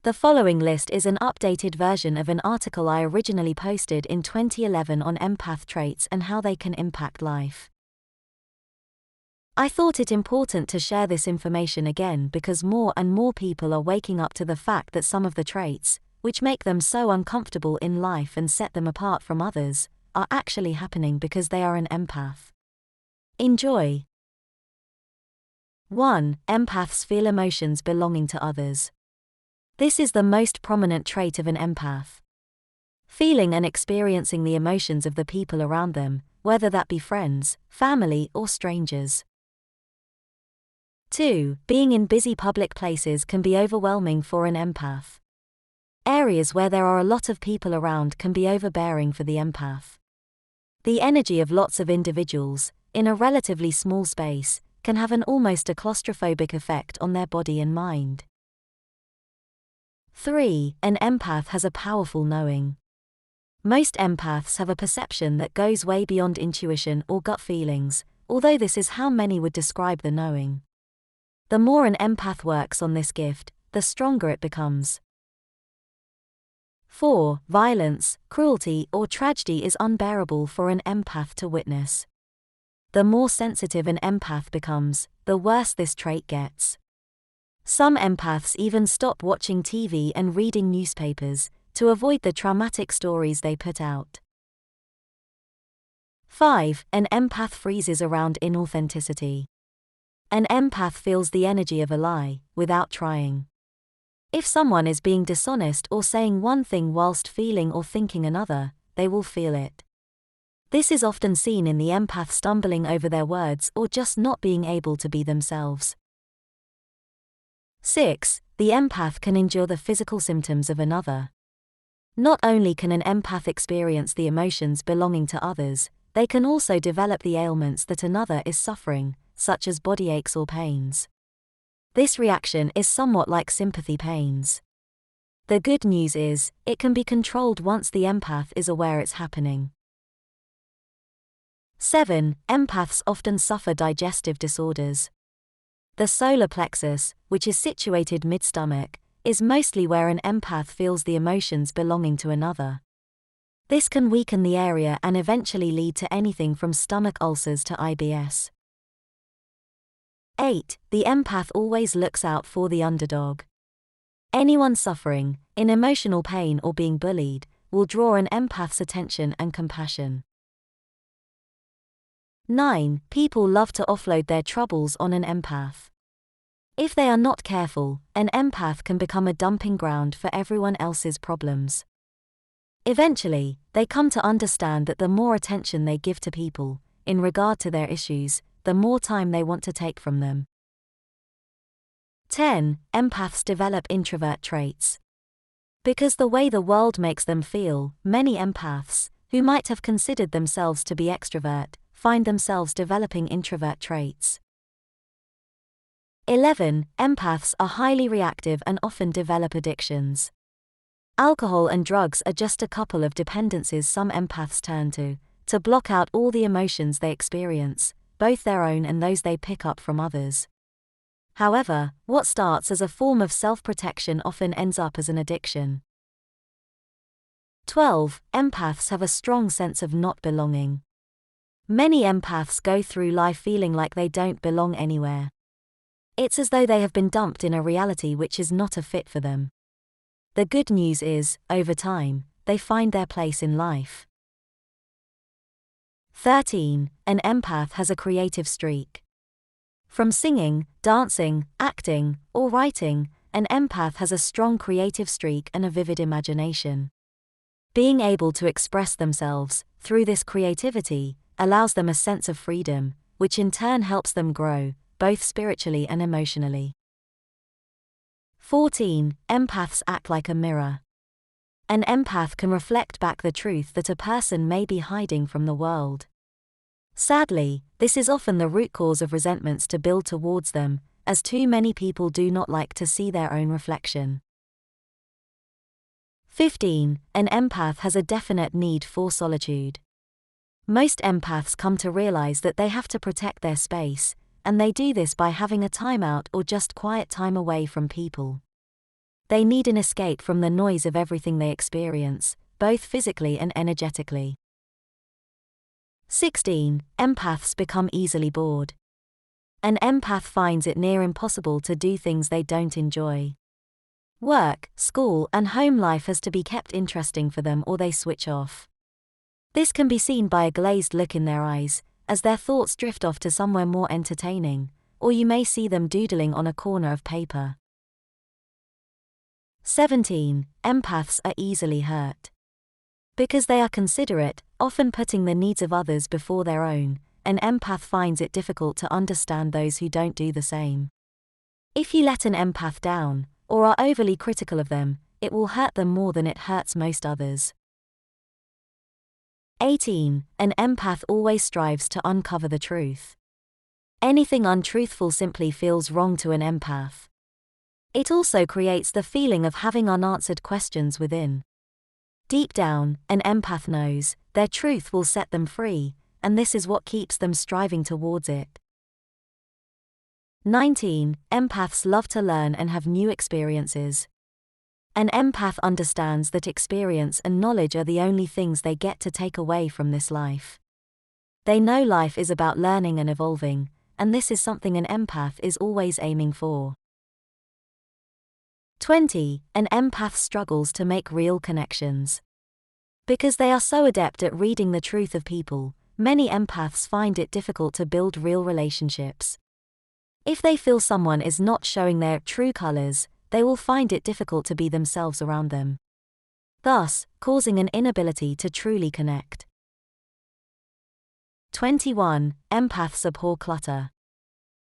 The following list is an updated version of an article I originally posted in 2011 on empath traits and how they can impact life. I thought it important to share this information again because more and more people are waking up to the fact that some of the traits, which make them so uncomfortable in life and set them apart from others, are actually happening because they are an empath. Enjoy. 1. Empaths feel emotions belonging to others. This is the most prominent trait of an empath. Feeling and experiencing the emotions of the people around them, whether that be friends, family, or strangers. 2. Being in busy public places can be overwhelming for an empath. Areas where there are a lot of people around can be overbearing for the empath. The energy of lots of individuals, in a relatively small space, can have an almost a claustrophobic effect on their body and mind. 3. An empath has a powerful knowing. Most empaths have a perception that goes way beyond intuition or gut feelings, although this is how many would describe the knowing. The more an empath works on this gift, the stronger it becomes. 4. Violence, cruelty, or tragedy is unbearable for an empath to witness. The more sensitive an empath becomes, the worse this trait gets. Some empaths even stop watching TV and reading newspapers to avoid the traumatic stories they put out. 5. An empath freezes around inauthenticity. An empath feels the energy of a lie, without trying. If someone is being dishonest or saying one thing whilst feeling or thinking another, they will feel it. This is often seen in the empath stumbling over their words or just not being able to be themselves. 6. The empath can endure the physical symptoms of another. Not only can an empath experience the emotions belonging to others, they can also develop the ailments that another is suffering, such as body aches or pains. This reaction is somewhat like sympathy pains. The good news is, it can be controlled once the empath is aware it's happening. 7. Empaths often suffer digestive disorders. The solar plexus, which is situated mid-stomach, is mostly where an empath feels the emotions belonging to another. This can weaken the area and eventually lead to anything from stomach ulcers to IBS. 8. The empath always looks out for the underdog. Anyone suffering, in emotional pain or being bullied, will draw an empath's attention and compassion. 9. People love to offload their troubles on an empath. If they are not careful, an empath can become a dumping ground for everyone else's problems. Eventually, they come to understand that the more attention they give to people, in regard to their issues, the more time they want to take from them. 10. Empaths develop introvert traits. Because the way the world makes them feel, many empaths, who might have considered themselves to be extrovert, find themselves developing introvert traits. 11. Empaths are highly reactive and often develop addictions. Alcohol and drugs are just a couple of dependencies some empaths turn to block out all the emotions they experience, both their own and those they pick up from others. However, what starts as a form of self-protection often ends up as an addiction. 12. Empaths have a strong sense of not belonging. Many empaths go through life feeling like they don't belong anywhere. It's as though they have been dumped in a reality which is not a fit for them. The good news is, over time, they find their place in life. 13. An empath has a creative streak. From singing, dancing, acting, or writing, an empath has a strong creative streak and a vivid imagination. Being able to express themselves, through this creativity, allows them a sense of freedom, which in turn helps them grow, both spiritually and emotionally. 14. Empaths act like a mirror. An empath can reflect back the truth that a person may be hiding from the world. Sadly, this is often the root cause of resentments to build towards them, as too many people do not like to see their own reflection. 15. An empath has a definite need for solitude. Most empaths come to realize that they have to protect their space, and they do this by having a timeout or just quiet time away from people. They need an escape from the noise of everything they experience, both physically and energetically. 16. Empaths become easily bored. An empath finds it near impossible to do things they don't enjoy. Work, school, and home life has to be kept interesting for them or they switch off. This can be seen by a glazed look in their eyes, as their thoughts drift off to somewhere more entertaining, or you may see them doodling on a corner of paper. 17. Empaths are easily hurt. Because they are considerate, often putting the needs of others before their own, an empath finds it difficult to understand those who don't do the same. If you let an empath down, or are overly critical of them, it will hurt them more than it hurts most others. 18. An empath always strives to uncover the truth. Anything untruthful simply feels wrong to an empath. It also creates the feeling of having unanswered questions within. Deep down, an empath knows their truth will set them free, and this is what keeps them striving towards it. 19. Empaths love to learn and have new experiences. An empath understands that experience and knowledge are the only things they get to take away from this life. They know life is about learning and evolving, and this is something an empath is always aiming for. 20. An empath struggles to make real connections. Because they are so adept at reading the truth of people, many empaths find it difficult to build real relationships. If they feel someone is not showing their true colors, they will find it difficult to be themselves around them, thus causing an inability to truly connect. 21. Empaths abhor clutter.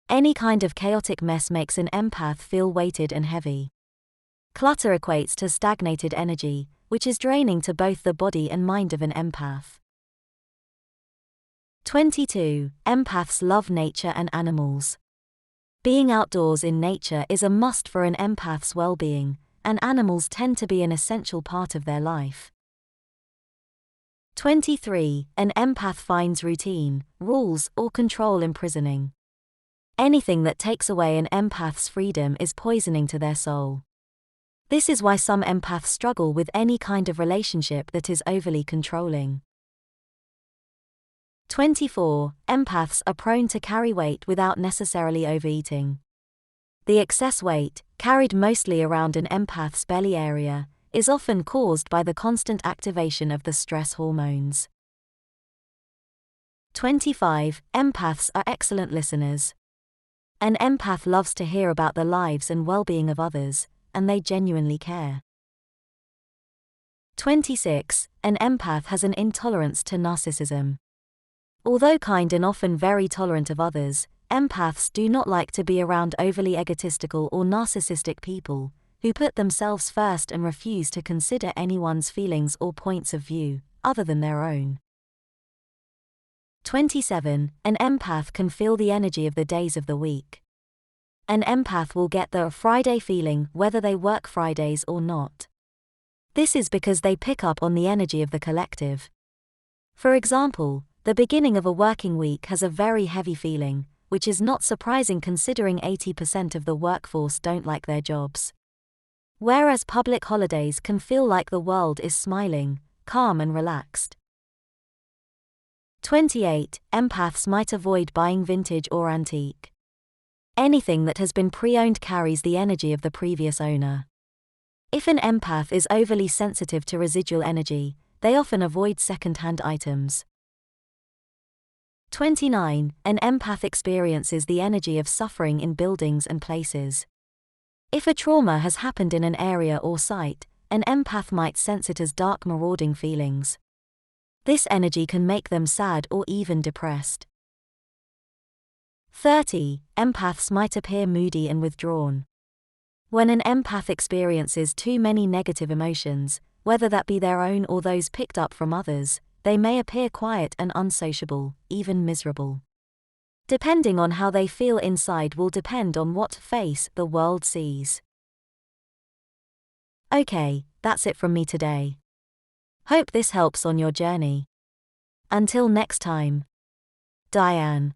Any kind of chaotic mess makes an empath feel weighted and heavy. Clutter equates to stagnated energy, which is draining to both the body and mind of an empath. 22. Empaths love nature and animals. Being outdoors in nature is a must for an empath's well-being, and animals tend to be an essential part of their life. 23. An empath finds routine, rules, or control imprisoning. Anything that takes away an empath's freedom is poisoning to their soul. This is why some empaths struggle with any kind of relationship that is overly controlling. 24. Empaths are prone to carry weight without necessarily overeating. The excess weight, carried mostly around an empath's belly area, is often caused by the constant activation of the stress hormones. 25. Empaths are excellent listeners. An empath loves to hear about the lives and well-being of others, and they genuinely care. 26. An empath has an intolerance to narcissism. Although kind and often very tolerant of others, empaths do not like to be around overly egotistical or narcissistic people, who put themselves first and refuse to consider anyone's feelings or points of view, other than their own. 27. An empath can feel the energy of the days of the week. An empath will get the Friday feeling whether they work Fridays or not. This is because they pick up on the energy of the collective. For example, the beginning of a working week has a very heavy feeling, which is not surprising considering 80% of the workforce don't like their jobs. Whereas public holidays can feel like the world is smiling, calm and relaxed. 28. Empaths might avoid buying vintage or antique. Anything that has been pre-owned carries the energy of the previous owner. If an empath is overly sensitive to residual energy, they often avoid second-hand items. 29. An empath experiences the energy of suffering in buildings and places. If a trauma has happened in an area or site, an empath might sense it as dark marauding feelings. This energy can make them sad or even depressed. 30. Empaths might appear moody and withdrawn. When an empath experiences too many negative emotions, whether that be their own or those picked up from others, they may appear quiet and unsociable, even miserable. Depending on how they feel inside will depend on what face the world sees. Okay, that's it from me today. Hope this helps on your journey. Until next time. Diane.